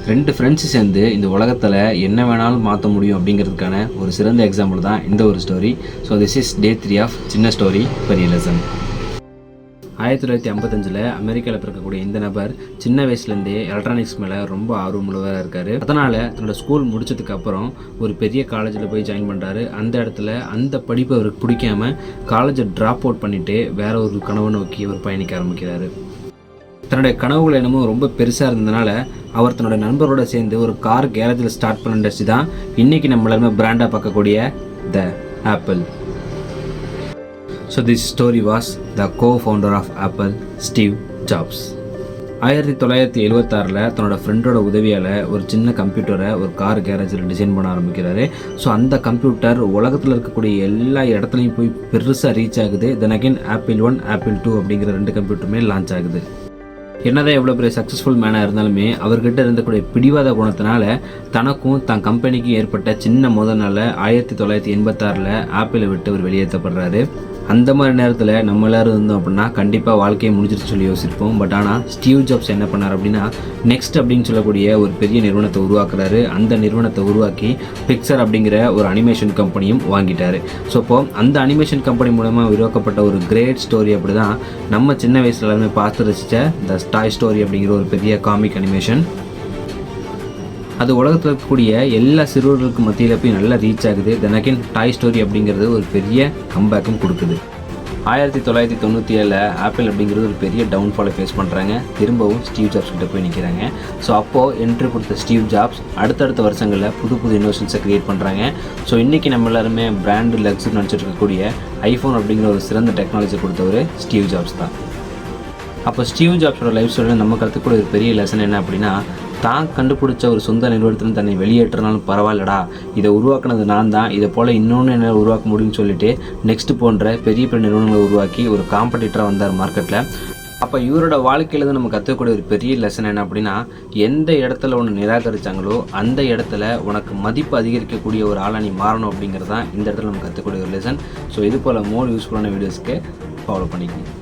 2 friends சேர்ந்து இந்த உலகத்தில் என்ன வேணாலும் மாற்ற முடியும் அப்படிங்கிறதுக்கான ஒரு சிறந்த எக்ஸாம்பிள் தான் இந்த ஒரு story. So this is day 3 of சின்ன ஸ்டோரி பெரிய லெசன். 1955 அமெரிக்காவில் பிறக்கக்கூடிய இந்த நபர் சின்ன வயசுலேருந்தே எலக்ட்ரானிக்ஸ் மேலே ரொம்ப ஆர்வமுள்ளவராக இருக்கார். அதனால் தன்னோட ஸ்கூல் முடிச்சதுக்கு அப்புறம் ஒரு பெரிய காலேஜில் போய் ஜாயின் பண்ணுறாரு. அந்த இடத்துல அந்த படிப்பு அவருக்கு பிடிக்காம காலேஜை ட்ராப் அவுட் பண்ணிவிட்டு வேற ஒரு கனவை நோக்கி அவர் பயணிக்க ஆரம்பிக்கிறாரு. தன்னுடைய கனவுகள் என்னமோ ரொம்ப பெருசாக இருந்ததுனால அவர் தன்னோட நண்பரோட சேர்ந்து ஒரு கார் கேரேஜில் ஸ்டார்ட் பண்ண இண்டஸ்ட்ரி தான் இன்றைக்கி நம்ம எல்லாருமே பிராண்டாக பார்க்கக்கூடிய த apple. So this story was the co-founder of Apple, Steve Jobs. 1976 தன்னோட ஃப்ரெண்டோட உதவியால் ஒரு சின்ன கம்ப்யூட்டரை ஒரு கார் கேரேஜில் டிசைன் பண்ண ஆரம்பிக்கிறாரு. ஸோ அந்த கம்ப்யூட்டர் உலகத்தில் இருக்கக்கூடிய எல்லா இடத்துலையும் போய் பெருசாக ரீச் ஆகுது. தென் அகைன் Apple 1, Apple 2 அப்படிங்கிற 2 கம்ப்யூட்டருமே லான்ச் ஆகுது. என்னதான் எவ்வளோ பெரிய சக்ஸஸ்ஃபுல் மேனாக இருந்தாலுமே அவர்கிட்ட இருந்தக்கூடிய பிடிவாத குணத்தினால தனக்கும் தன் கம்பெனிக்கும் ஏற்பட்ட சின்ன மோதல்னால 1986 ஆப்பிளை விட்டு அவர் வெளியேற்றப்படுறாரு. அந்த மாதிரி நேரத்தில் நம்ம எல்லோரும் இருந்தோம் அப்படின்னா கண்டிப்பாக வாழ்க்கையை முடிஞ்சிட்டு சொல்லி யோசிப்போம். பட் ஆனால் ஸ்டீவ் ஜாப்ஸ் என்ன பண்ணார் அப்படின்னா நெக்ஸ்ட் அப்படின்னு சொல்லக்கூடிய ஒரு பெரிய நிறுவனத்தை உருவாக்குறாரு. அந்த நிறுவனத்தை உருவாக்கி பிக்சர் அப்படிங்கிற ஒரு அனிமேஷன் கம்பெனியும் வாங்கிட்டார். ஸோ இப்போது அந்த அனிமேஷன் கம்பெனி மூலமாக உருவாக்கப்பட்ட ஒரு கிரேட் ஸ்டோரி அப்படி தான் நம்ம சின்ன வயசுல எல்லாமே பார்த்து ரசித்த த டாய் ஸ்டோரி அப்படிங்கிற ஒரு பெரிய காமிக் அனிமேஷன். அது உலகத்தில் இருக்கக்கூடிய எல்லா சிறுவர்களுக்கு மத்தியில் போய் நல்லா ரீச் ஆகுது. தென் அகைன் டாய் ஸ்டோரி அப்படிங்கிறது ஒரு பெரிய கம்பேக்கும் கொடுக்குது. 1997 ஆப்பிள் அப்படிங்கிறது ஒரு பெரிய டவுன்ஃபாலை ஃபேஸ் பண்ணுறாங்க. திரும்பவும் ஸ்டீவ் ஜாப்ஸ் கிட்ட போய் நிற்கிறாங்க. ஸோ அப்போது என்ட்ரி கொடுத்த ஸ்டீவ் ஜாப்ஸ் அடுத்தடுத்த வருஷங்களில் புது இன்னோவேஷன்ஸை க்ரியேட் பண்ணுறாங்க. ஸோ இன்றைக்கி நம்ம எல்லாருமே பிராண்டு லக்ஸுரி நினச்சிட்டு இருக்கக்கூடிய ஐஃபோன் அப்படிங்கிற ஒரு சிறந்த டெக்னாலஜி கொடுத்தவர் ஸ்டீவ் ஜாப்ஸ் தான். அப்போ ஸ்டீவ் ஜாப்ஸோட லைஃப் ஸ்டைலில் நம்ம கற்றுக்கூடிய ஒரு பெரிய லெசன் என்ன அப்படின்னா தான் கண்டுபிடிச்ச ஒரு சொந்த நிறுவனத்தில் தன்னை வெளியேற்றினாலும் பரவாயில்லடா, இதை உருவாக்குனது நான் தான், இதை போல் இன்னொன்று என்ன உருவாக்க முடியும்னு சொல்லிட்டு நெக்ஸ்ட் போன்ற பெரிய நிறுவனங்களை உருவாக்கி ஒரு காம்படிட்டராக வந்தார் மார்க்கெட்டில். அப்போ இவரோட வாழ்க்கையில் தான் நம்ம கற்றுக்கக்கூடிய ஒரு பெரிய லெசன் என்ன அப்படின்னா எந்த இடத்துல ஒன்று நிராகரித்தாங்களோ அந்த இடத்துல உனக்கு மதிப்பு அதிகரிக்கக்கூடிய ஒரு ஆளாக நீ மாறணும் அப்படிங்கிறது தான் இந்த இடத்துல நம்ம கற்றுக்கூடிய ஒரு லெசன். ஸோ இது போல் மோர் யூஸ்ஃபுல்லான வீடியோஸ்க்கு ஃபாலோ பண்ணிக்கணும்.